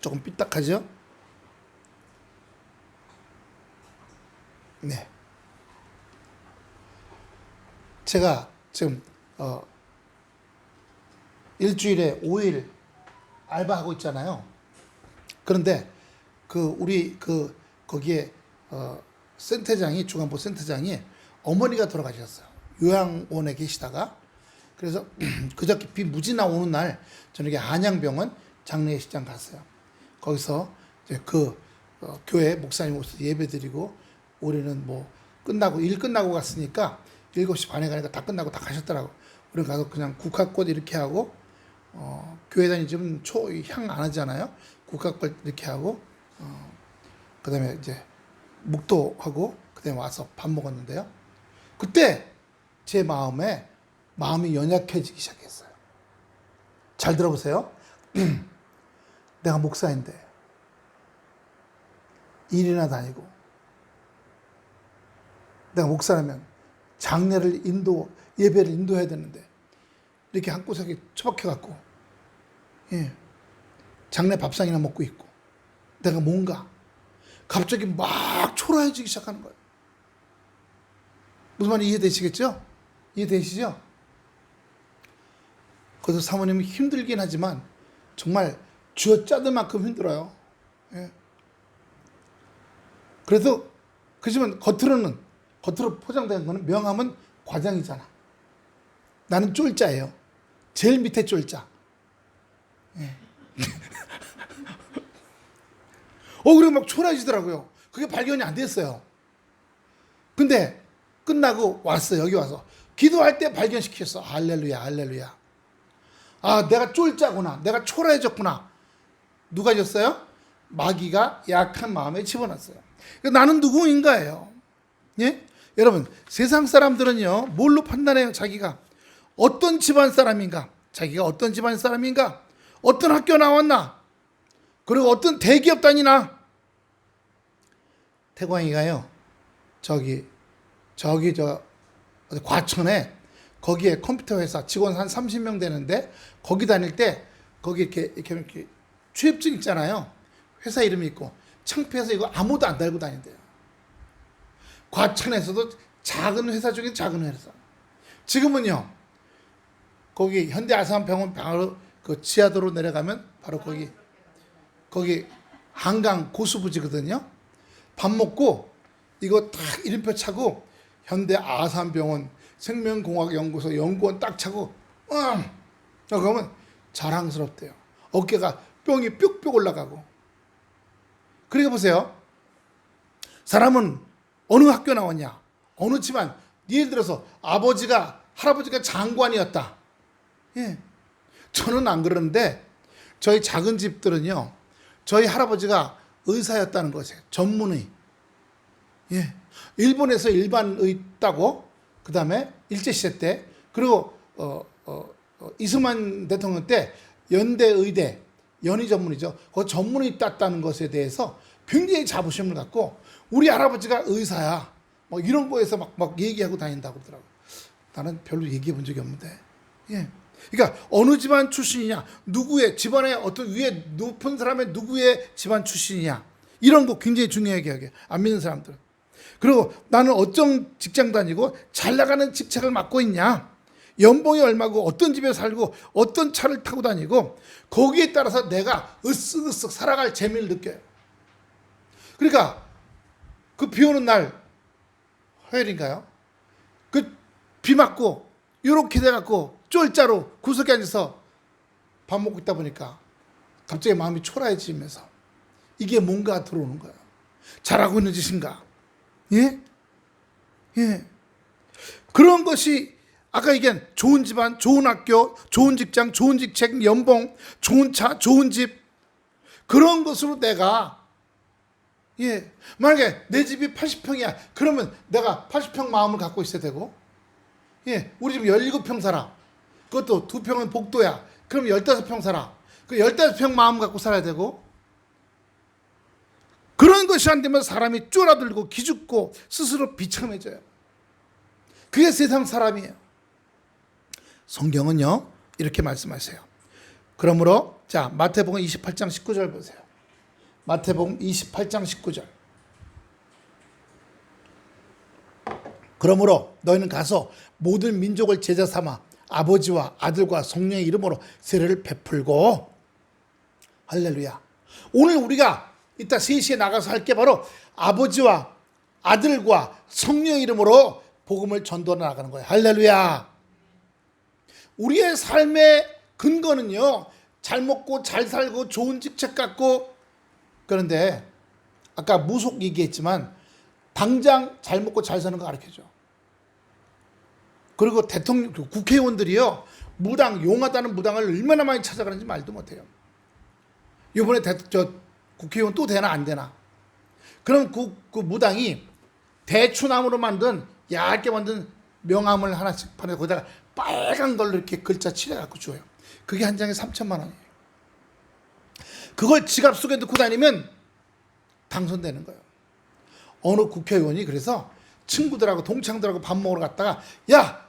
조금 삐딱하죠? 네. 제가 지금 일주일에 5일 알바하고 있잖아요. 그런데 우리 거기에 센터장이, 중앙부 센터장이 어머니가 돌아가셨어요. 요양원에 계시다가. 그래서 그저께 비 무지 나오는 날 저녁에 안양병원 장례식장 갔어요. 거기서 이제 교회 목사님 오셔서 예배드리고, 우리는 뭐 일 끝나고 갔으니까 7시 반에 가니까 다 끝나고 다 가셨더라고. 우리는 가서 그냥 국화꽃 이렇게 하고, 교회 다니지만 향 안 하잖아요. 국화꽃 이렇게 하고, 그 다음에 이제 묵도하고, 그 다음에 와서 밥 먹었는데요. 그때 제 마음이 연약해지기 시작했어요. 잘 들어보세요. 내가 목사인데 일이나 다니고, 내가 목사라면 예배를 인도해야 되는데, 이렇게 한 구석에 처박혀갖고, 장례 밥상이나 먹고 있고, 내가 뭔가 갑자기 막 초라해지기 시작하는 거예요. 무슨 말인지 이해되시겠죠? 이해되시죠? 그래서 사모님이 힘들긴 하지만 정말 쥐어짜들 만큼 힘들어요. 그래도 그렇지만 겉으로 포장된 거는 명함은 과장이잖아. 나는 쫄자예요. 제일 밑에 쫄자. 그리고 막 초라해지더라고요. 그게 발견이 안 됐어요. 근데 끝나고 왔어요. 여기 와서 기도할 때 발견시켰어. 할렐루야, 할렐루야. 아, 내가 쫄자구나. 내가 초라해졌구나. 누가 졌어요? 마귀가 약한 마음에 집어넣었어요. 나는 누구인가예요. 예? 여러분, 세상 사람들은요, 뭘로 판단해요? 자기가 어떤 집안 사람인가? 자기가 어떤 집안 사람인가? 어떤 학교 나왔나? 그리고 어떤 대기업 다니나? 태광이가요, 저기 과천에, 거기에 컴퓨터 회사 직원 한 30명 되는데, 거기 다닐 때 거기 이렇게 취업증 있잖아요. 회사 이름이 있고, 창피해서 이거 아무도 안 달고 다닌대요. 과천에서도 작은 회사 중에 작은 회사. 지금은요, 거기 현대아산병원 바로 그 지하도로 내려가면 바로 거기 한강 고수부지거든요. 밥 먹고 이거 딱 이름표 차고 현대아산병원 생명공학연구소 연구원 딱 차고 그러면 자랑스럽대요. 어깨가 뿅이 뿅뿅 올라가고. 그러니까 보세요. 사람은 어느 학교 나왔냐, 어느 집안, 예를 들어서 할아버지가 장관이었다. 저는 안 그러는데 저희 작은 집들은요, 저희 할아버지가 의사였다는 것이에요. 전문의. 일본에서 일반의 따고, 그 다음에 일제시대 때, 그리고 이승만 대통령 때 연대의대, 연의 전문이죠. 그 전문의 땄다는 것에 대해서 굉장히 자부심을 갖고, 우리 할아버지가 의사야, 뭐 이런 거에서 막 얘기하고 다닌다고 그러더라고요. 나는 별로 얘기해 본 적이 없는데. 그러니까 어느 집안 출신이냐, 누구의 집안에 어떤 위에 높은 사람의 누구의 집안 출신이냐, 이런 거 굉장히 중요하게 하게, 안 믿는 사람들은. 그리고 나는 어떤 직장 다니고 잘 나가는 직책을 맡고 있냐, 연봉이 얼마고 어떤 집에 살고 어떤 차를 타고 다니고, 거기에 따라서 내가 으쓱으쓱 살아갈 재미를 느껴요. 그러니까 그 비 오는 날, 화요일인가요? 그 비 맞고 이렇게 돼갖고 쫄자로 구석에 앉아서 밥 먹고 있다 보니까 갑자기 마음이 초라해지면서 이게 뭔가 들어오는 거예요. 잘하고 있는 짓인가? 그런 것이 아까 얘기한 좋은 집안, 좋은 학교, 좋은 직장, 좋은 직책, 연봉, 좋은 차, 좋은 집, 그런 것으로 내가, 만약에 내 집이 80평이야. 그러면 내가 80평 마음을 갖고 있어야 되고, 우리 집 17평 살아. 그것도 2평은 복도야. 그럼 15평 살아. 그 15평 마음 갖고 살아야 되고, 그런 것이 안 되면 사람이 쫄아들고 기죽고 스스로 비참해져요. 그게 세상 사람이에요. 성경은요, 이렇게 말씀하세요. 그러므로 자, 마태복음 28장 19절 보세요. 마태복음 28장 19절. 그러므로 너희는 가서 모든 민족을 제자 삼아 아버지와 아들과 성령의 이름으로 세례를 베풀고. 할렐루야. 오늘 우리가 이따 3시에 나가서 할 게 바로 아버지와 아들과 성령의 이름으로 복음을 전도해 나가는 거예요. 할렐루야. 우리의 삶의 근거는요, 잘 먹고 잘 살고 좋은 직책 갖고. 그런데 아까 무속 얘기했지만 당장 잘 먹고 잘 사는 거 가르쳐줘. 그리고 대통령, 국회의원들이요, 무당, 용하다는 무당을 얼마나 많이 찾아가는지 말도 못해요. 이번에 국회의원 또 되나 안 되나. 그럼 그 무당이 대추나무로 만든 얇게 만든 명함을 하나씩 파내 거기다가 빨간 걸로 이렇게 글자 칠해갖고 줘요. 그게 한 장에 3천만 원이에요. 그걸 지갑 속에 넣고 다니면 당선되는 거예요. 어느 국회의원이 그래서 친구들하고 동창들하고 밥 먹으러 갔다가, 야,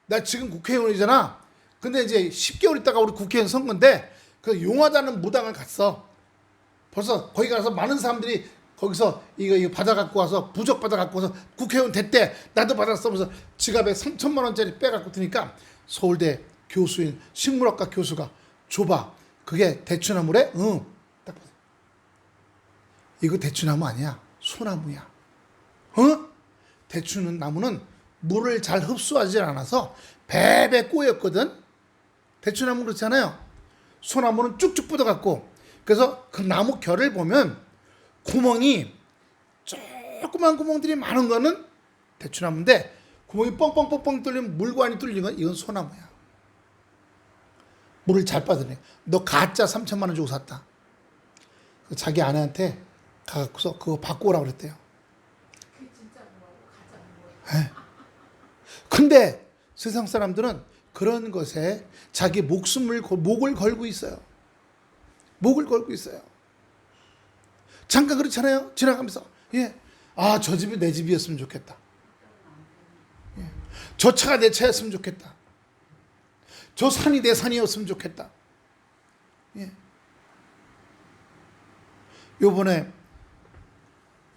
나 지금 국회의원이잖아. 근데 이제 10개월 있다가 우리 국회의원 선거인데 그 용하다는 무당을 갔어. 벌써 거기 가서 많은 사람들이 거기서 이거 받아갖고 와서 부적 받아갖고 와서 국회의원 됐대. 나도 받았어. 그래서 지갑에 3천만 원짜리 빼갖고 드니까 서울대 교수인 식물학과 교수가 줘봐. 그게 대추나무래? 응. 딱 봐서. 이거 대추나무 아니야. 소나무야. 어? 대추는 나무는 물을 잘 흡수하지 않아서 배배 꼬였거든. 대추나무 그렇잖아요. 소나무는 쭉쭉 뻗어갖고. 그래서 그 나무 결을 보면 구멍이 조그만 구멍들이 많은 거는 대추나무인데, 구멍이 뻥뻥뻥뻥 뚫리면 물관이 뚫린 건 이건 소나무야. 물을 잘 빠드네. 너 가짜 3천만 원 주고 샀다. 자기 아내한테 가서 그거 바꿔 오라고 그랬대요. 네. 근데 세상 사람들은 그런 것에 자기 목을 걸고 있어요. 목을 걸고 있어요. 잠깐 그렇잖아요. 지나가면서, 예, 아, 저 집이 내 집이었으면 좋겠다. 예. 저 차가 내 차였으면 좋겠다. 저 산이 내 산이었으면 좋겠다. 예. 요번에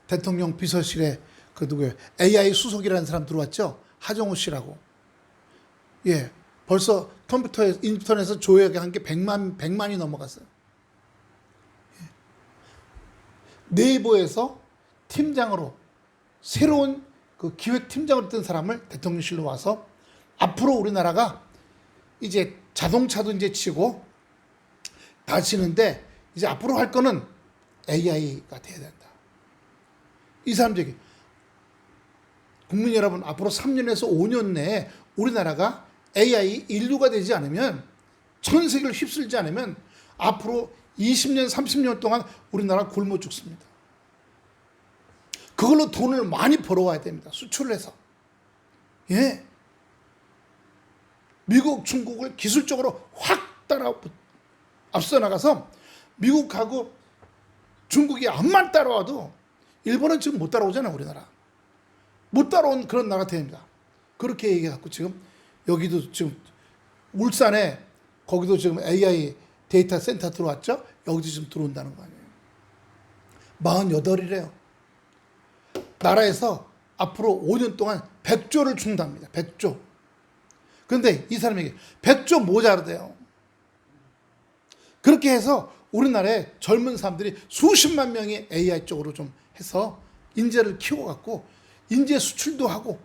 대통령 비서실에 그 누구예요? AI 수석이라는 사람 들어왔죠? 하정우 씨라고. 예. 벌써 인터넷에서 조회한 게 100만이 넘어갔어요. 예. 네이버에서 팀장으로, 새로운 그 기획팀장으로 뜬 사람을 대통령실로 와서 앞으로 우리나라가 이제 자동차도 이제 치고 다 치는데 이제 앞으로 할 거는 AI가 돼야 된다. 이 사람들이, 국민 여러분, 앞으로 3년에서 5년 내에 우리나라가 AI 인류가 되지 않으면, 전 세계를 휩쓸지 않으면 앞으로 20년, 30년 동안 우리나라 굶어 죽습니다. 그걸로 돈을 많이 벌어와야 됩니다. 수출을 해서. 예. 미국, 중국을 기술적으로 확 앞서 나가서 미국하고 중국이 암만 따라와도 일본은 지금 못 따라오잖아요. 우리나라. 못 따라온 그런 나라 됩니다. 그렇게 얘기해갖고 지금 여기도 지금 울산에 거기도 지금 AI 데이터 센터 들어왔죠? 여기도 지금 들어온다는 거 아니에요. 48이래요. 나라에서 앞으로 5년 동안 100조를 준답니다. 100조. 그런데 이 사람에게 100조 모자르대요. 그렇게 해서 우리나라의 젊은 사람들이 수십만 명이 AI 쪽으로 좀 해서 인재를 키워갖고 인재 수출도 하고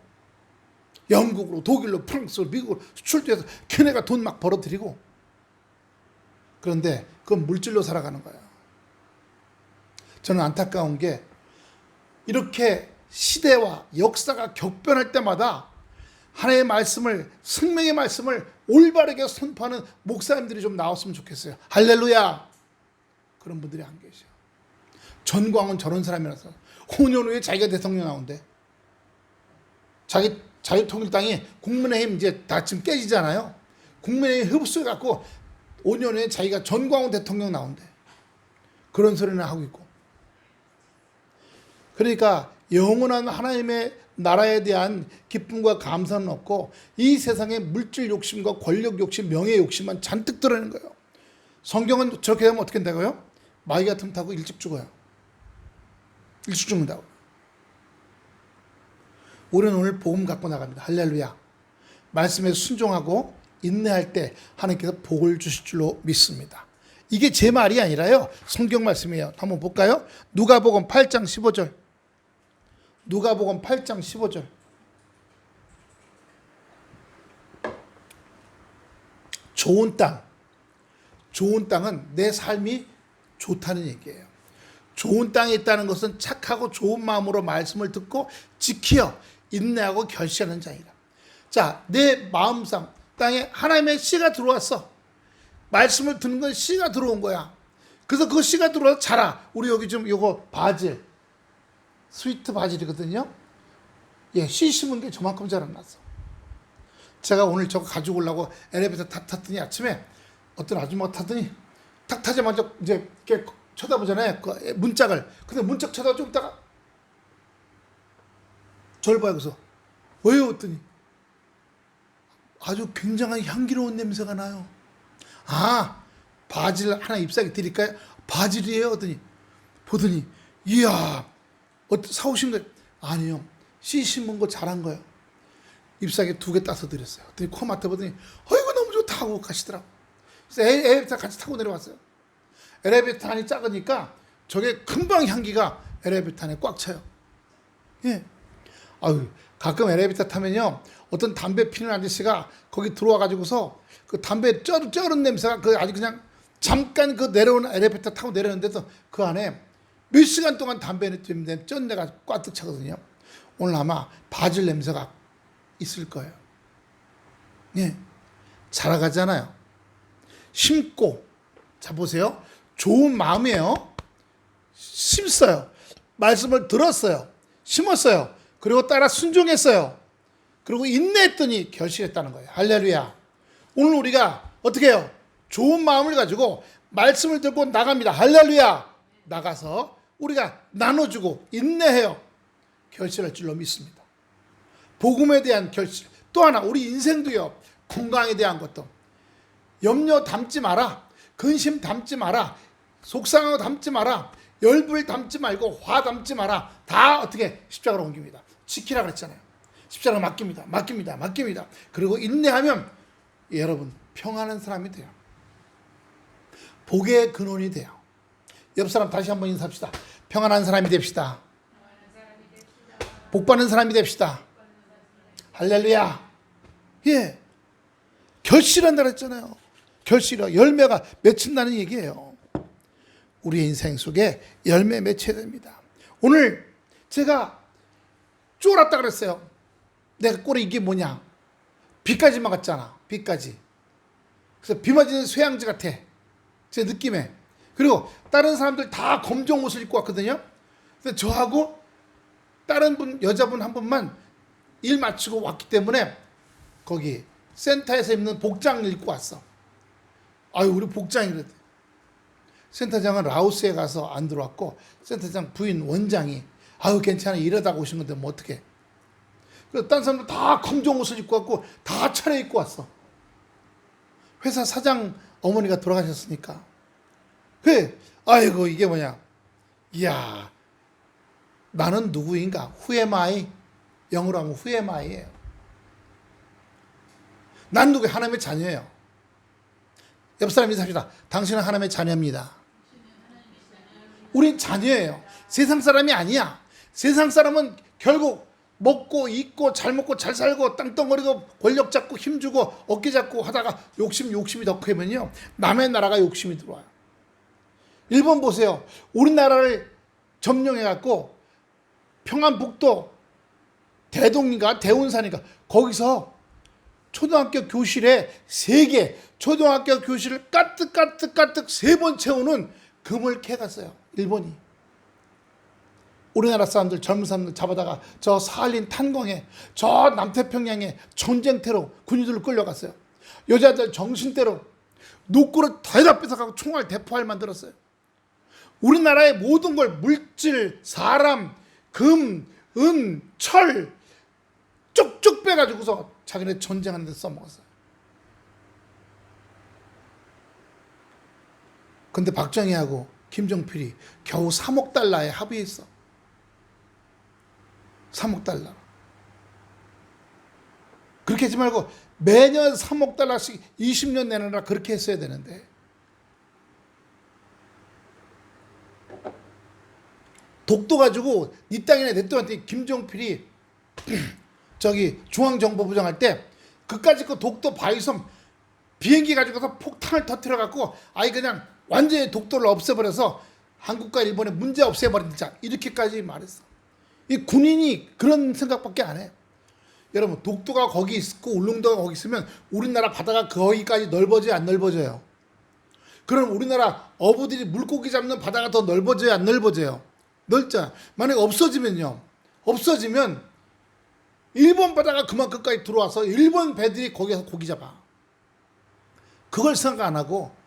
영국으로, 독일로, 프랑스로, 미국으로 수출도 해서 걔네가 돈 막 벌어들이고. 그런데 그건 물질로 살아가는 거야. 저는 안타까운 게 이렇게 시대와 역사가 격변할 때마다 하나님의 말씀을, 생명의 말씀을 올바르게 선포하는 목사님들이 좀 나왔으면 좋겠어요. 할렐루야. 그런 분들이 안 계셔. 전광훈 저런 사람이라서 5년 후에 자기가 대통령 나온대. 자기 자유통일당이 국민의힘 이제 다 지금 깨지잖아요. 국민의힘 흡수해갖고 5년 후에 자기가 전광훈 대통령 나온대. 그런 소리는 하고 있고. 그러니까 영원한 하나님의 나라에 대한 기쁨과 감사는 없고 이 세상에 물질 욕심과 권력 욕심, 명예 욕심만 잔뜩 드러내는 거예요. 성경은 저렇게 되면 어떻게 된다고요? 마귀 같은 타고 일찍 죽어요. 일찍 죽는다고. 우리는 오늘 복음 갖고 나갑니다. 할렐루야. 말씀에 순종하고 인내할 때 하나님께서 복을 주실 줄로 믿습니다. 이게 제 말이 아니라요, 성경 말씀이에요. 한번 볼까요? 누가복음 8장 15절. 누가복음 8장 15절. 좋은 땅. 좋은 땅은 내 삶이 좋다는 얘기예요. 좋은 땅에 있다는 것은 착하고 좋은 마음으로 말씀을 듣고 지키어 인내하고 결실하는 자이라. 자, 내 마음상 땅에 하나님의 씨가 들어왔어. 말씀을 듣는 건 씨가 들어온 거야. 그래서 그 씨가 들어와서 자라. 우리 여기 좀 요거 바질, 스위트 바질이거든요. 예, 씨 심은 게 저만큼 자라났어. 제가 오늘 저거 가지고 오려고 엘리베이터 탔더니 아침에 어떤 아줌마가 타더니 탁 타자마자 이제 이렇게 쳐다보잖아요. 그 문짝을. 근데 문짝 쳐다보고 좀 있다가 저를 봐요. 그래서 왜요? 했더니 아주 굉장한 향기로운 냄새가 나요. 아, 바질 하나 잎사귀 드릴까요? 바질이에요. 했더니 보더니 이야, 사오신 거예요? 아니요, 씨 심은 거 잘한 거예요. 잎사귀 2개 따서 드렸어요. 그랬더니 코 맡아보더니 어이구 너무 좋다 하고 가시더라고. 그래서 엘리베이터 같이 타고 내려왔어요. 엘리베이터 안이 작으니까 저게 금방 향기가 엘리베이터 안에 꽉 차요. 예. 아유, 가끔 엘리베이터 타면요, 어떤 담배 피는 아저씨가 거기 들어와 가지고서 그 담배 쩔은 냄새가 그 아주 그냥 잠깐 그 내려오는 엘리베이터 타고 내려오는데도 그 안에 몇 시간 동안 담배 냄새 쩐 데가 꽉 차거든요. 오늘 아마 바질 냄새가 있을 거예요. 예. 자라가잖아요. 심고, 자 보세요. 좋은 마음이에요. 심었어요. 말씀을 들었어요. 심었어요. 그리고 따라 순종했어요. 그리고 인내했더니 결실했다는 거예요. 할렐루야. 오늘 우리가 어떻게 해요? 좋은 마음을 가지고 말씀을 듣고 나갑니다. 할렐루야. 나가서 우리가 나눠주고 인내해요. 결실할 줄로 믿습니다. 복음에 대한 결실. 또 하나, 우리 인생도요, 건강에 대한 것도 염려 담지 마라. 근심 담지 마라. 속상하고 담지 마라. 열불 담지 말고 화 담지 마라. 다 어떻게 십자가로 옮깁니다. 지키라 그랬잖아요. 십자가 맡깁니다. 그리고 인내하면 여러분 평안한 사람이 돼요. 복의 근원이 돼요. 옆 사람 다시 한번 인사합시다. 평안한 사람이 됩시다. 복 받는 사람이 됩시다. 할렐루야. 예. 결실한다 그랬잖아요. 결실이라 열매가 맺힌다는 얘기예요. 우리의 인생 속에 열매 맺혀야 됩니다. 오늘 제가 쫄았다 그랬어요. 내가 꼴이 이게 뭐냐? 비까지 막았잖아. 비까지. 그래서 비 맞은 쇠양지 같아. 제 느낌에. 그리고 다른 사람들 다 검정 옷을 입고 왔거든요. 근데 저하고 다른 분, 여자분 한 분만 일 마치고 왔기 때문에 거기 센터에서 입는 복장을 입고 왔어. 아유, 우리 복장이래. 센터장은 라오스에 가서 안 들어왔고 센터장 부인 원장이 아유 괜찮아 이러다가 오신 건데 뭐 어떡해. 그래서 다른 사람들 다 검정 옷을 입고 왔고 다 차려입고 왔어. 회사 사장 어머니가 돌아가셨으니까. 그래, 아이고 이게 뭐냐. 이야, 나는 누구인가? Who am I? 영어로 하면 Who am I예요. 난 누구야? 하나님의 자녀예요. 옆 사람 인사합시다. 당신은 하나님의 자녀입니다. 우린 자녀예요. 세상 사람이 아니야. 세상 사람은 결국 먹고 입고 잘 먹고 잘 살고 땅덩어리고 권력 잡고 힘주고 어깨 잡고 하다가 욕심이 더 크면요, 남의 나라가 욕심이 들어와요. 일본 보세요. 우리나라를 점령해갖고 평안북도 대동인가 대운산인가 거기서 초등학교 교실에 3개 초등학교 교실을 까뜩 3번 채우는 금을 캐갔어요. 일본이. 우리나라 사람들, 젊은 사람들 잡아다가 저 사할린 탄광에, 저 남태평양에 전쟁태로 군인들로 끌려갔어요. 여자들 정신대로 노꾸를 다에다 뺏어가고 총알 대포알 만들었어요. 우리나라의 모든 걸 물질, 사람, 금, 은, 철 쭉쭉 빼가지고서 자기네 전쟁하는 데 써먹었어요. 근데 박정희하고 김종필이 겨우 3억 달러에 합의했어. 3억 달러. 그렇게 하지 말고 매년 3억 달러씩 20년 내느라 그렇게 했어야 되는데. 독도 가지고 이 땅이나 내 땅한테 김종필이 저기 중앙정보부장 할 때 그까짓 거 독도 바위섬 비행기 가지고서 폭탄을 터뜨려 갖고 아예 그냥 완전히 독도를 없애버려서 한국과 일본의 문제 없애버린다. 이렇게까지 말했어. 이 군인이 그런 생각밖에 안 해. 여러분 독도가 거기 있고 울릉도가 거기 있으면 우리나라 바다가 거기까지 넓어져야 안 넓어져요? 그럼 우리나라 어부들이 물고기 잡는 바다가 더 넓어져야 안 넓어져요? 넓잖아. 만약에 없어지면요. 없어지면 일본 바다가 그만큼까지 들어와서 일본 배들이 거기서 고기 잡아. 그걸 생각 안 하고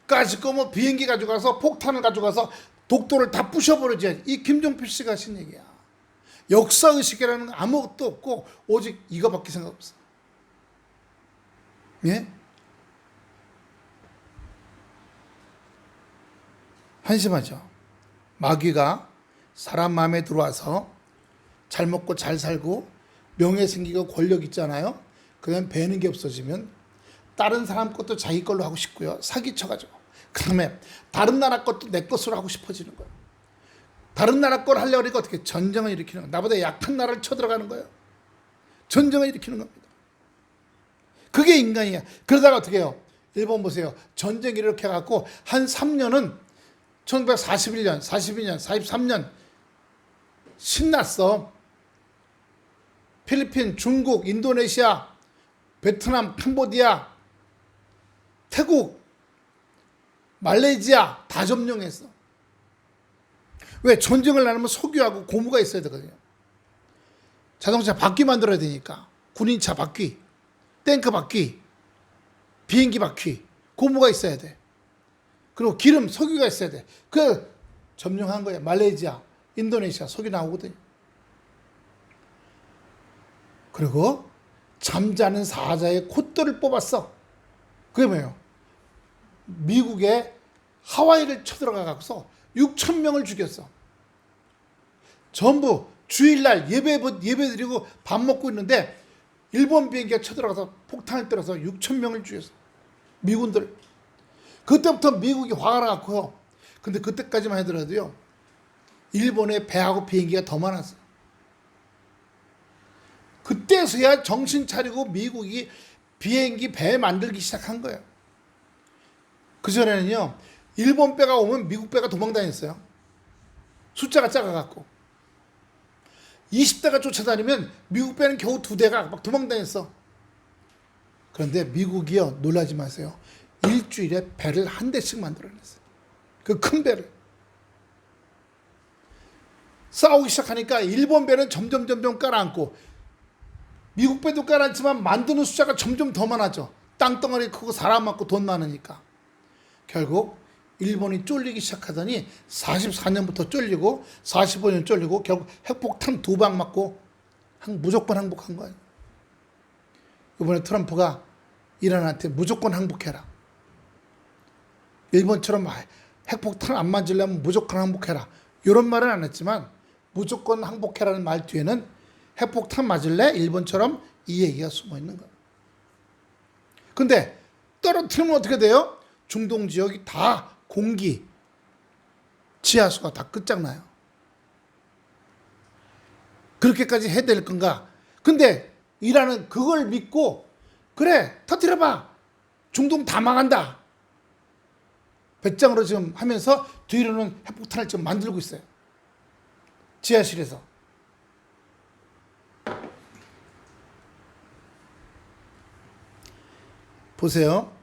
까짓 거 뭐 비행기 가져가서 폭탄을 가져가서 독도를 다 부셔버리지. 이 김종필 씨가 하신 얘기야. 역사의식이라는 건 아무것도 없고 오직 이거밖에 생각 없어. 예? 한심하죠. 마귀가 사람 마음에 들어와서 잘 먹고 잘 살고 명예 생기고 권력 있잖아요. 그냥 배는 게 없어지면 다른 사람 것도 자기 걸로 하고 싶고요. 사기쳐가지고. 그 다음에 다른 나라 것도 내 것으로 하고 싶어지는 거예요. 다른 나라 걸 하려고 하니까 어떻게 전쟁을 일으키는 거예요. 나보다 약한 나라를 쳐들어가는 거예요. 전쟁을 일으키는 겁니다. 그게 인간이야. 그러다가 어떻게 해요? 일본 보세요. 전쟁 일으켜갖고 한 3년은 1941년, 42년, 43년 신났어. 필리핀, 중국, 인도네시아, 베트남, 캄보디아, 태국, 말레이시아 다 점령했어. 왜? 전쟁을 나누면 석유하고 고무가 있어야 되거든요. 자동차 바퀴 만들어야 되니까. 군인차 바퀴, 탱크 바퀴, 비행기 바퀴, 고무가 있어야 돼. 그리고 기름, 석유가 있어야 돼. 그 점령한 거야. 말레이시아, 인도네시아 석유 나오거든요. 그리고 잠자는 사자의 콧돌을 뽑았어. 그게 뭐예요? 미국의 하와이를 쳐들어가서 6천 명을 죽였어. 전부 주일날 예배 드리고 밥 먹고 있는데 일본 비행기가 쳐들어가서 폭탄을 때려서 6천 명을 죽였어. 미군들. 그때부터 미국이 화가 나고요. 근데 그때까지만 하더라도요. 일본의 배하고 비행기가 더 많았어. 그때서야 정신 차리고 미국이 비행기 배 만들기 시작한 거예요. 그전에는요. 일본 배가 오면 미국 배가 도망다녔어요. 숫자가 작아갖고. 20대가 쫓아다니면 미국 배는 겨우 2대가 막 도망다녔어. 그런데 미국이요. 놀라지 마세요. 일주일에 배를 한 대씩 만들어냈어요. 그 큰 배를. 싸우기 시작하니까 일본 배는 점점 깔아앉고 미국 배도 깔아앉지만 만드는 숫자가 점점 더 많아져. 땅덩어리 크고 사람 많고 돈 많으니까. 결국 일본이 쫄리기 시작하더니 44년부터 쫄리고 45년 쫄리고 결국 핵폭탄 2방 맞고 무조건 항복한 거예요. 이번에 트럼프가 이란한테 무조건 항복해라. 일본처럼 핵폭탄 안 맞으려면 무조건 항복해라. 이런 말은 안 했지만 무조건 항복해라는 말 뒤에는 핵폭탄 맞을래? 일본처럼 이 얘기가 숨어 있는 거예요. 근데 떨어뜨리면 어떻게 돼요? 중동 지역이 다 공기, 지하수가 다 끝장나요. 그렇게까지 해야 될 건가? 근데 이란은 그걸 믿고 그래 터뜨려봐. 중동 다 망한다. 배짱으로 지금 하면서 뒤로는 핵폭탄을 지금 만들고 있어요. 지하실에서. 보세요.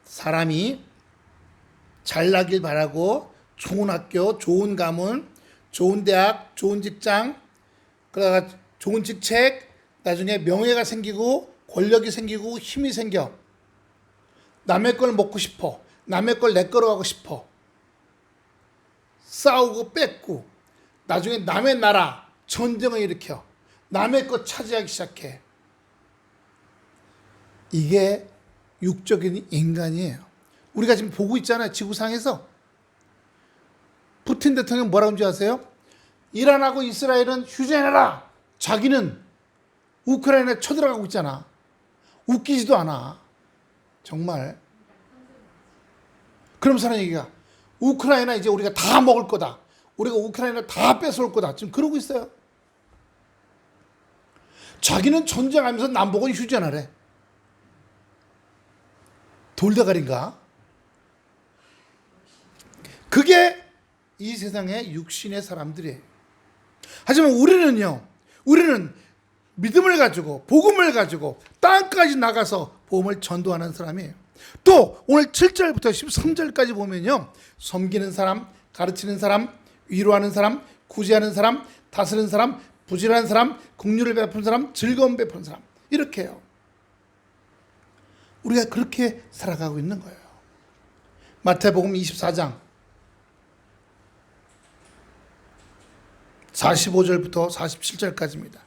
사람이 잘나길 바라고 좋은 학교, 좋은 가문, 좋은 대학, 좋은 직장, 그러다가 좋은 직책, 나중에 명예가 생기고 권력이 생기고 힘이 생겨. 남의 걸 먹고 싶어. 남의 걸 내 거로 하고 싶어. 싸우고 뺏고 나중에 남의 나라 전쟁을 일으켜. 남의 것 차지하기 시작해. 이게 육적인 인간이에요. 우리가 지금 보고 있잖아요. 지구상에서. 푸틴 대통령 뭐라고 하는지 아세요? 이란하고 이스라엘은 휴전해라. 자기는 우크라이나에 쳐들어가고 있잖아. 웃기지도 않아. 정말. 그러면서 하는 얘기가 우크라이나 이제 우리가 다 먹을 거다. 우리가 우크라이나 다 뺏어올 거다. 지금 그러고 있어요. 자기는 전쟁하면서 남북은 휴전하래. 돌대가리인가? 그게 이 세상의 육신의 사람들이에요. 하지만 우리는 믿음을 가지고 복음을 가지고 땅까지 나가서 복음을 전도하는 사람이에요. 또 오늘 7절부터 13절까지 보면요, 섬기는 사람, 가르치는 사람, 위로하는 사람, 구제하는 사람, 다스리는 사람, 부지런한 사람, 긍휼을 베푸는 사람, 즐거움 베푸는 사람, 이렇게요. 우리가 그렇게 살아가고 있는 거예요. 마태복음 24장 45절부터 47절까지입니다.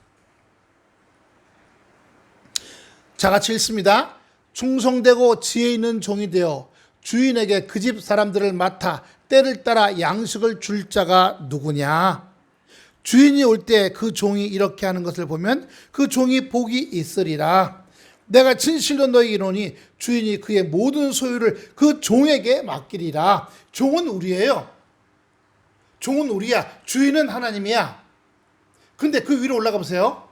자, 같이 읽습니다. 충성되고 지혜 있는 종이 되어 주인에게 그 집 사람들을 맡아 때를 따라 양식을 줄 자가 누구냐? 주인이 올 때 그 종이 이렇게 하는 것을 보면 그 종이 복이 있으리라. 내가 진실로 너희에게 이르노니 주인이 그의 모든 소유를 그 종에게 맡기리라. 종은 우리예요. 종은 우리야. 주인은 하나님이야. 근데 그 위로 올라가 보세요.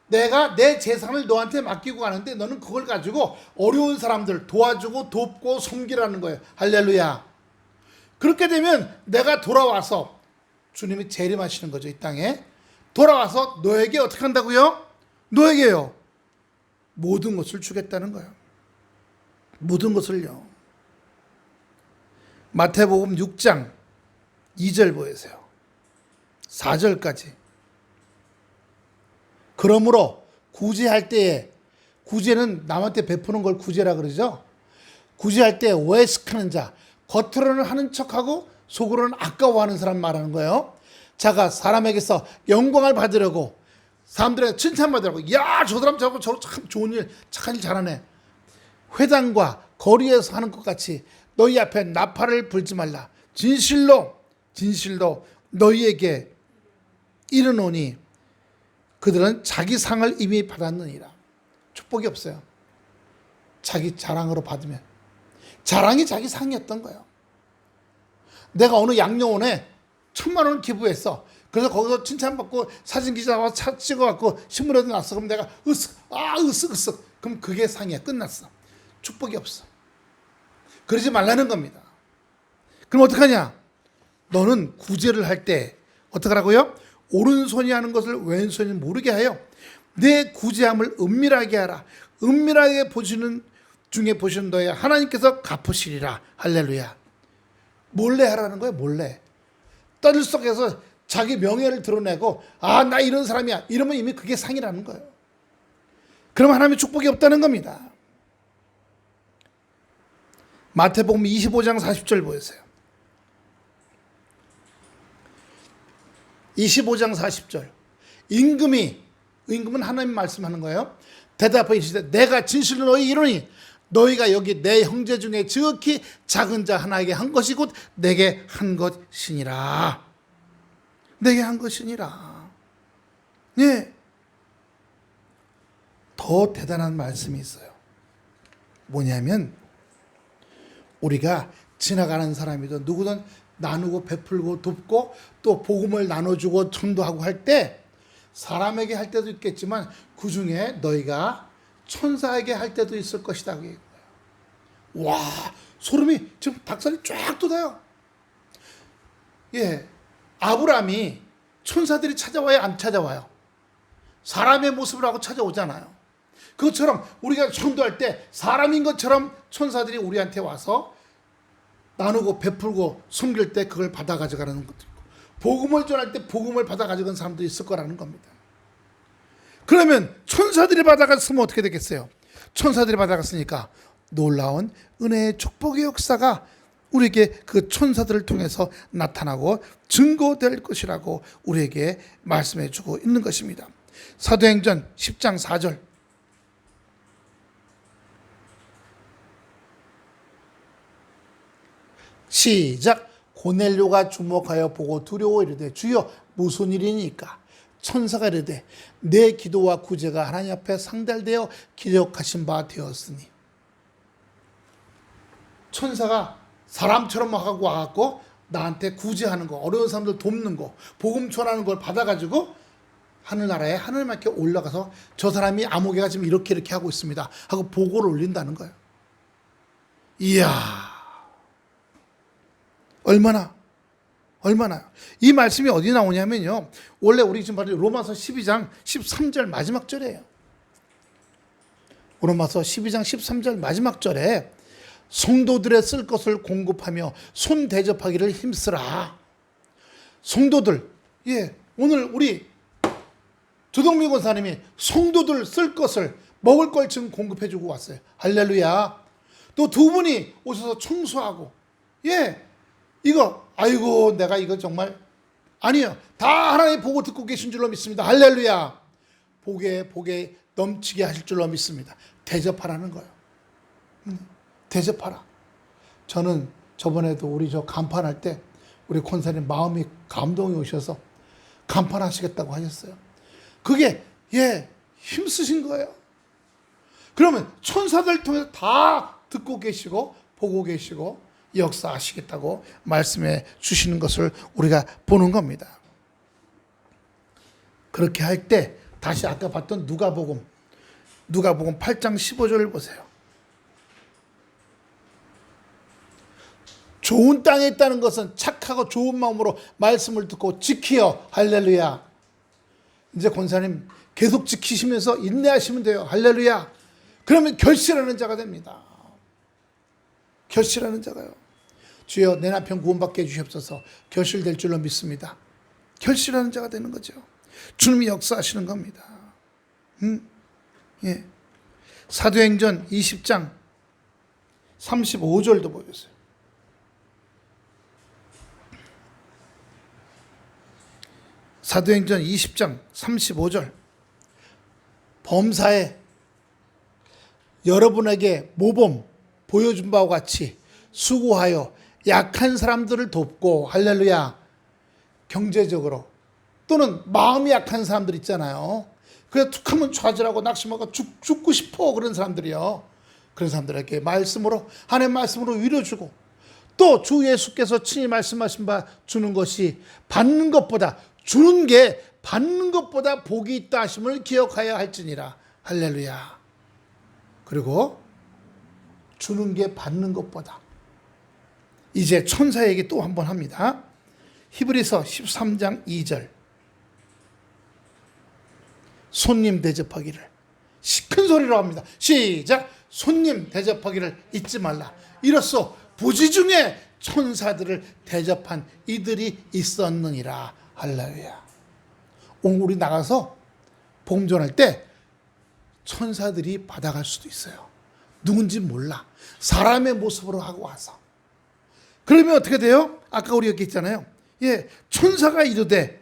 내가 내 재산을 너한테 맡기고 가는데 너는 그걸 가지고 어려운 사람들 도와주고 돕고 섬기라는 거예요. 할렐루야. 그렇게 되면 내가 돌아와서, 주님이 재림하시는 거죠, 이 땅에. 돌아와서 너에게 어떻게 한다고요? 너에게요, 모든 것을 주겠다는 거예요. 모든 것을요. 마태복음 6장 2절 보세요. 4절까지. 그러므로 구제할 때에, 구제는 남한테 베푸는 걸 구제라 그러죠. 구제할 때 오해식하는 자, 겉으로는 하는 척하고 속으로는 아까워하는 사람 말하는 거예요. 자가 사람에게서 영광을 받으려고, 사람들에게 칭찬받으려고, 야, 저 사람 저거 참 좋은 일, 착한 일 잘하네, 회당과 거리에서 하는 것 같이 너희 앞에 나팔을 불지 말라. 진실로 너희에게 이르노니 그들은 자기 상을 이미 받았느니라. 축복이 없어요. 자기 자랑으로 받으면. 자랑이 자기 상이었던 거예요. 내가 어느 양료원에 1,000,000원 기부했어. 그래서 거기서 칭찬받고 사진 기자와 찍어갖고 신문에도 났어. 그럼 내가 으쓱. 그럼 그게 상이야. 끝났어. 축복이 없어. 그러지 말라는 겁니다. 그럼 어떡하냐? 너는 구제를 할 때 어떡하라고요? 오른손이 하는 것을 왼손이 모르게 하여 내 구제함을 은밀하게 하라. 은밀하게 보시는 중에 보시는 너의 하나님께서 갚으시리라. 할렐루야. 몰래 하라는 거예요. 몰래. 떠들썩해서 자기 명예를 드러내고, 나 이런 사람이야, 이러면 이미 그게 상이라는 거예요. 그럼 하나님의 축복이 없다는 겁니다. 마태복음 25장 40절 보세요. 25장 40절. 임금은 하나님 말씀하는 거예요. 대답하여 이르시되 내가 진실로 너희 이르노니 너희가 여기 내 형제 중에 지극히 작은 자 하나에게 한 것이 곧 내게 한 것이니라. 내게 한 것이니라. 예. 더 대단한 말씀이 있어요. 뭐냐면 우리가 지나가는 사람이든 누구든 나누고 베풀고 돕고 또 복음을 나눠주고 전도하고 할 때 사람에게 할 때도 있겠지만 그 중에 너희가 천사에게 할 때도 있을 것이다. 와, 소름이 지금 닭살이 쫙 돋아요. 예, 아브라함이 천사들이 찾아와요, 안 찾아와요? 사람의 모습을 하고 찾아오잖아요. 그것처럼 우리가 전도할 때 사람인 것처럼 천사들이 우리한테 와서 나누고 베풀고 섬길 때 그걸 받아 가져가는 것도 있고, 복음을 전할 때 복음을 받아 가져간 사람도 있을 거라는 겁니다. 그러면 천사들이 받아갔으면 어떻게 되겠어요? 천사들이 받아갔으니까 놀라운 은혜의 축복의 역사가 우리에게 그 천사들을 통해서 나타나고 증거될 것이라고 우리에게 말씀해 주고 있는 것입니다. 사도행전 10장 4절. 시작. 고넬료가 주목하여 보고 두려워 이르되 주여 무슨 일이니까? 천사가 이르되 내 기도와 구제가 하나님 앞에 상달되어 기록하신 바 되었으니. 천사가 사람처럼 하고 와갖고 나한테 구제하는 거, 어려운 사람들 돕는 거, 복음 전하는 걸 받아가지고 하늘나라에 하늘님께 올라가서 저 사람이 아무개가 지금 이렇게 하고 있습니다 하고 보고를 올린다는 거예요. 이야, 얼마나 이 말씀이 어디 나오냐면요, 원래 우리 지금 바로 로마서 12장 13절 마지막 절이에요. 로마서 12장 13절 마지막 절에 성도들의 쓸 것을 공급하며 손 대접하기를 힘쓰라. 성도들, 오늘 우리 조동미 권사님이 성도들 쓸 것을, 먹을 걸 지금 공급해주고 왔어요. 할렐루야. 또 두 분이 오셔서 청소하고, 이거, 아이고, 내가 이거 정말, 아니요. 다 하나님 보고 듣고 계신 줄로 믿습니다. 할렐루야. 복에 넘치게 하실 줄로 믿습니다. 대접하라는 거예요. 대접하라. 저는 저번에도 우리 저 간판할 때 우리 권사님 마음이 감동이 오셔서 간판하시겠다고 하셨어요. 그게 힘쓰신 거예요. 그러면 천사들 통해서 다 듣고 계시고 보고 계시고 역사하시겠다고 말씀해 주시는 것을 우리가 보는 겁니다. 그렇게 할 때 다시 아까 봤던 누가복음 8장 15절을 보세요. 좋은 땅에 있다는 것은 착하고 좋은 마음으로 말씀을 듣고 지키어. 할렐루야. 이제 권사님 계속 지키시면서 인내하시면 돼요. 할렐루야. 그러면 결실하는 자가 됩니다. 결실하는 자가요. 주여 내 남편 구원받게 해주시옵소서. 결실될 줄로 믿습니다. 결실하는 자가 되는 거죠. 주님이 역사하시는 겁니다. 사도행전 20장 35절도 보여주세요. 사도행전 20장 35절. 범사에 여러분에게 모범 보여준 바와 같이 수고하여 약한 사람들을 돕고. 할렐루야. 경제적으로 또는 마음이 약한 사람들 있잖아요. 그래서 툭하면 좌절하고 낙심하고 죽고 싶어 그런 사람들이요. 그런 사람들에게 말씀으로, 하나님의 말씀으로 위로주고, 또 주 예수께서 친히 말씀하신 바 주는 것이 받는 것보다, 주는 게 받는 것보다 복이 있다 하심을 기억하여 할지니라. 할렐루야. 그리고 주는 게 받는 것보다. 이제 천사 얘기 또 한번 합니다. 히브리서 13장 2절. 손님 대접하기를, 큰 소리로 합니다. 시작. 손님 대접하기를 잊지 말라. 이로써 부지중에 천사들을 대접한 이들이 있었느니라. 할렐루야. 오늘 우리 나가서 복음 전할 때 천사들이 받아갈 수도 있어요. 누군지 몰라. 사람의 모습으로 하고 와서. 그러면 어떻게 돼요? 아까 우리 여기 있잖아요. 천사가 이르되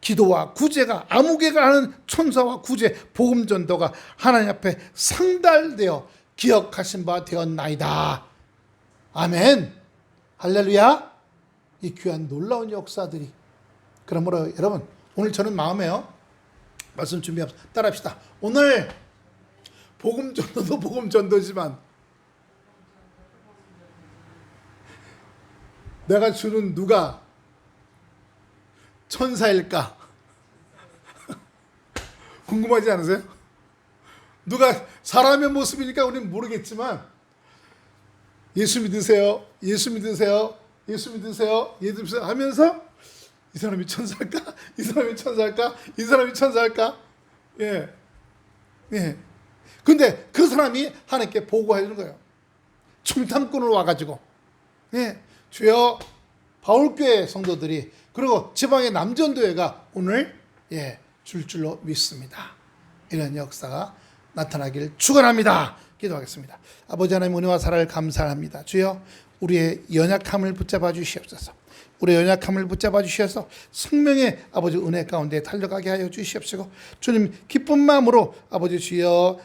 기도와 구제가, 아무개가 하는 천사와 구제, 복음 전도가 하나님 앞에 상달되어 기억하신 바 되었나이다. 아멘. 할렐루야. 이 귀한 놀라운 역사들이. 그러므로 여러분, 오늘 저는 마음에요, 말씀 준비합시다. 따라합시다. 오늘 복음 전도도 복음 전도지만 내가 주는 누가 천사일까? 궁금하지 않으세요? 누가 사람의 모습이니까 우리는 모르겠지만 예수 믿으세요, 예수 믿으세요, 예수 믿으세요, 예수 믿으세요 하면서 이 사람이 천사일까? 이 사람이 천사일까? 이 사람이 천사일까? 근데 그 사람이 하나님께 보고해 주는 거예요. 충탐꾼으로 와가지고, 주여, 바울교회 성도들이, 그리고 지방의 남전도회가 오늘 줄로 믿습니다. 이런 역사가 나타나길 축원합니다. 기도하겠습니다. 아버지 하나님, 은혜와 사랑을 감사합니다. 주여, 우리의 연약함을 붙잡아 주시옵소서. 우리의 연약함을 붙잡아 주셔서 생명의 아버지 은혜 가운데 달려가게 하여 주시옵시고, 주님 기쁜 마음으로 아버지 주여